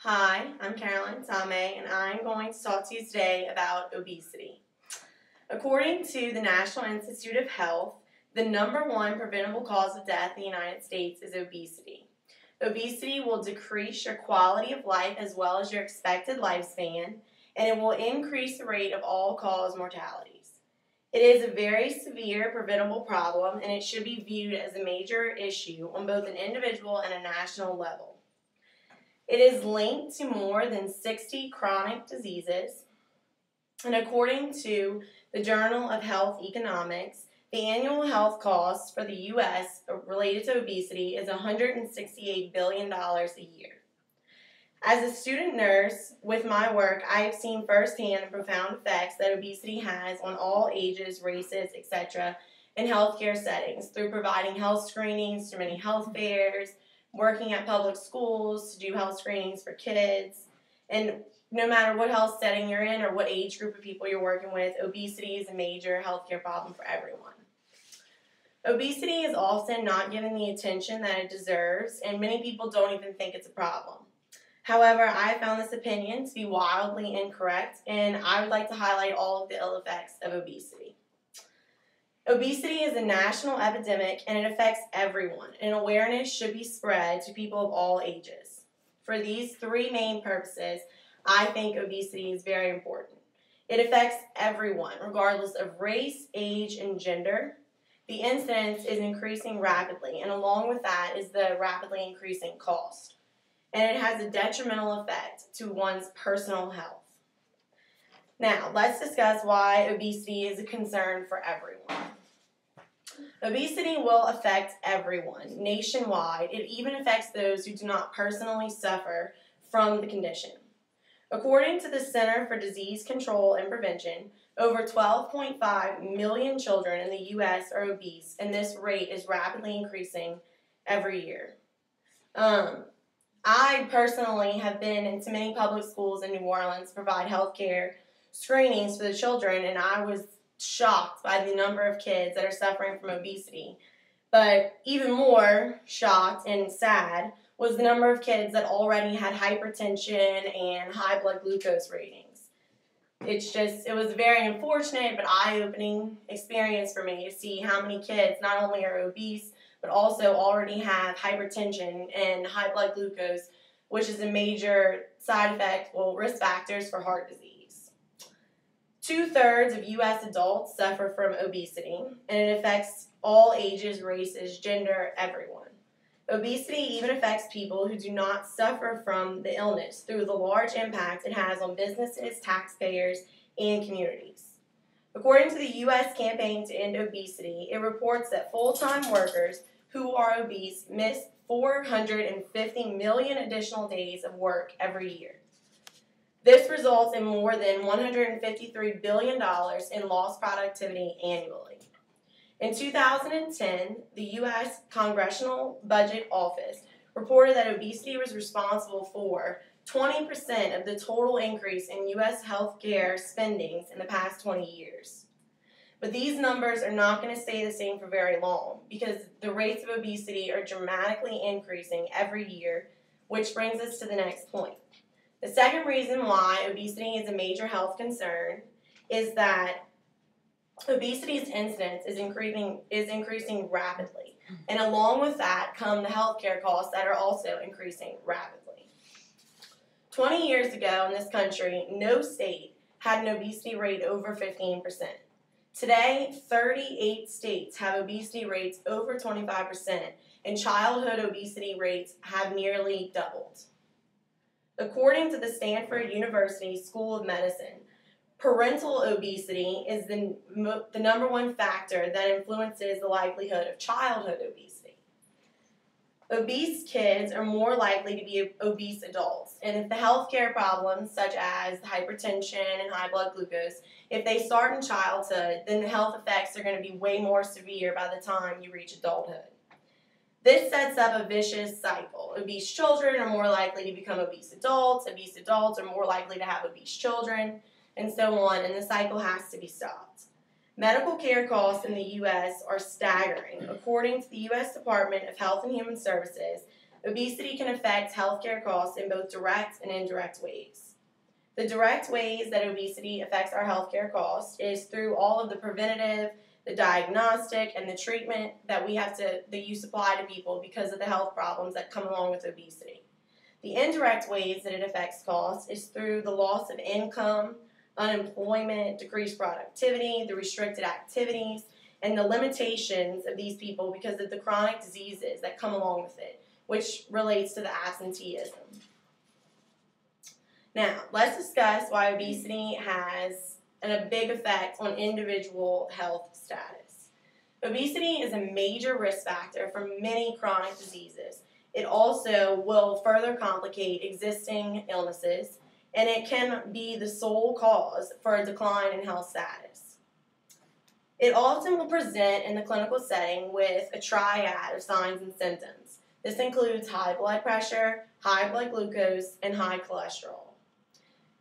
Hi, I'm Caroline Tame, and I'm going to talk to you today about obesity. According to the National Institute of Health, the #1 preventable cause of death in the United States is obesity. Obesity will decrease your quality of life as well as your expected lifespan, and it will increase the rate of all-cause mortalities. It is a very severe preventable problem, and it should be viewed as a major issue on both an individual and a national level. It is linked to more than 60 chronic diseases, and according to the Journal of Health Economics, the annual health cost for the U.S. related to obesity is $168 billion a year. As a student nurse, with my work, I have seen firsthand the profound effects that obesity has on all ages, races, etc. in healthcare settings through providing health screenings through many health fairs, working at public schools to do health screenings for kids, and no matter what health setting you're in or what age group of people you're working with, obesity is a major healthcare problem for everyone. Obesity is often not given the attention that it deserves, and many people don't even think it's a problem. However, I found this opinion to be wildly incorrect, and I would like to highlight all of the ill effects of obesity. Obesity is a national epidemic, and it affects everyone, and awareness should be spread to people of all ages. For these three main purposes, I think obesity is very important. It affects everyone, regardless of race, age, and gender. The incidence is increasing rapidly, and along with that is the rapidly increasing cost. And it has a detrimental effect to one's personal health. Now, let's discuss why obesity is a concern for everyone. Obesity will affect everyone, nationwide. It even affects those who do not personally suffer from the condition. According to the Center for Disease Control and Prevention, over 12.5 million children in the U.S. are obese, and this rate is rapidly increasing every year. I personally have been into many public schools in New Orleans to provide health care screenings for the children, and I was shocked by the number of kids that are suffering from obesity. But even more shocked and sad was the number of kids that already had hypertension and high blood glucose ratings. It was a very unfortunate but eye-opening experience for me to see how many kids not only are obese, but also already have hypertension and high blood glucose, which is a major risk factors for heart disease. 2/3 of U.S. adults suffer from obesity, and it affects all ages, races, gender, everyone. Obesity even affects people who do not suffer from the illness through the large impact it has on businesses, taxpayers, and communities. According to the U.S. Campaign to End Obesity, it reports that full-time workers who are obese miss 450 million additional days of work every year. This results in more than $153 billion in lost productivity annually. In 2010, the U.S. Congressional Budget Office reported that obesity was responsible for 20% of the total increase in U.S. healthcare spendings in the past 20 years. But these numbers are not going to stay the same for very long because the rates of obesity are dramatically increasing every year, which brings us to the next point. The second reason why obesity is a major health concern is that obesity's incidence is increasing rapidly. And along with that come the healthcare costs that are also increasing rapidly. 20 years ago in this country, no state had an obesity rate over 15%. Today, 38 states have obesity rates over 25%, and childhood obesity rates have nearly doubled. According to the Stanford University School of Medicine, parental obesity is the #1 factor that influences the likelihood of childhood obesity. Obese kids are more likely to be obese adults, and if the healthcare problems such as hypertension and high blood glucose, if they start in childhood, then the health effects are going to be way more severe by the time you reach adulthood. This sets up a vicious cycle. Obese children are more likely to become obese adults are more likely to have obese children, and so on, and the cycle has to be stopped. Medical care costs in the U.S. are staggering. According to the U.S. Department of Health and Human Services, Obesity can affect healthcare costs in both direct and indirect ways. The direct ways that obesity affects our healthcare costs is through all of the preventative, the diagnostic, and the treatment that you supply to people because of the health problems that come along with obesity. The indirect ways that it affects costs is through the loss of income, unemployment, decreased productivity, the restricted activities, and the limitations of these people because of the chronic diseases that come along with it, which relates to the absenteeism. Now, let's discuss why obesity has a big effect on individual health status. Obesity is a major risk factor for many chronic diseases. It also will further complicate existing illnesses, and it can be the sole cause for a decline in health status. It often will present in the clinical setting with a triad of signs and symptoms. This includes high blood pressure, high blood glucose, and high cholesterol.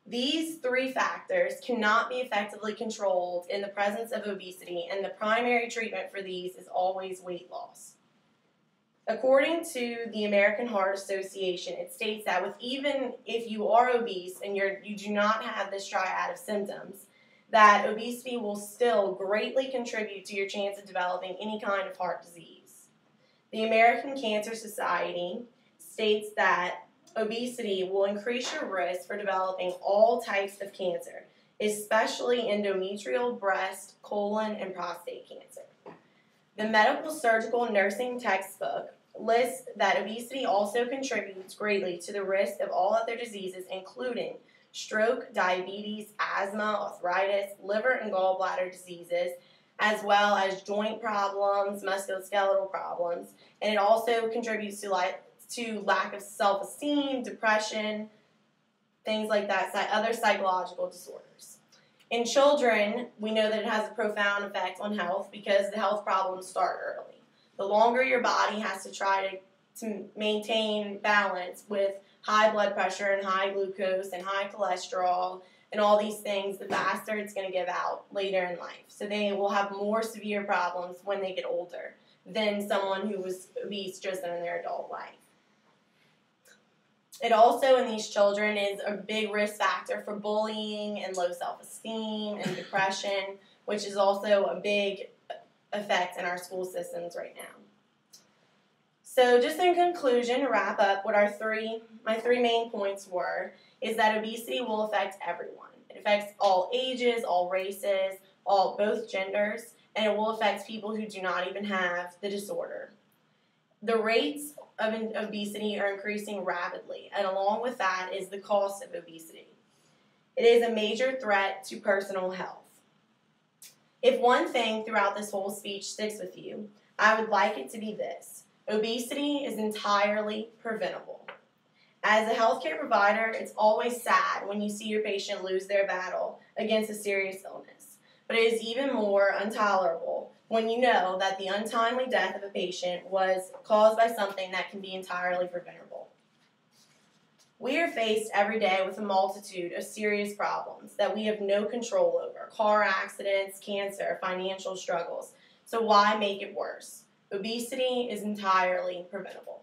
These three factors cannot be effectively controlled in the presence of obesity, and the primary treatment for these is always weight loss. According to the American Heart Association, it states that even if you are obese and you do not have this triad of symptoms, that obesity will still greatly contribute to your chance of developing any kind of heart disease. The American Cancer Society states that obesity will increase your risk for developing all types of cancer, especially endometrial, breast, colon, and prostate cancer. The Medical Surgical Nursing textbook lists that obesity also contributes greatly to the risk of all other diseases, including stroke, diabetes, asthma, arthritis, liver and gallbladder diseases, as well as joint problems, musculoskeletal problems, and it also contributes to lack of self-esteem, depression, things like that, other psychological disorders. In children, we know that it has a profound effect on health because the health problems start early. The longer your body has to try to maintain balance with high blood pressure and high glucose and high cholesterol and all these things, the faster it's going to give out later in life. So they will have more severe problems when they get older than someone who was obese just in their adult life. It also, in these children, is a big risk factor for bullying and low self-esteem and depression, which is also a big effect in our school systems right now. So just in conclusion, to wrap up, what my three main points were, is that obesity will affect everyone. It affects all ages, all races, both genders, and it will affect people who do not even have the disorder. The rates of obesity are increasing rapidly, and along with that is the cost of obesity. It is a major threat to personal health. If one thing throughout this whole speech sticks with you, I would like it to be this: obesity is entirely preventable. As a healthcare provider, it's always sad when you see your patient lose their battle against a serious illness, but it is even more intolerable when you know that the untimely death of a patient was caused by something that can be entirely preventable. We are faced every day with a multitude of serious problems that we have no control over: car accidents, cancer, financial struggles. So why make it worse? Obesity is entirely preventable.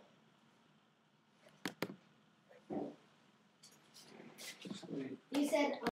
You said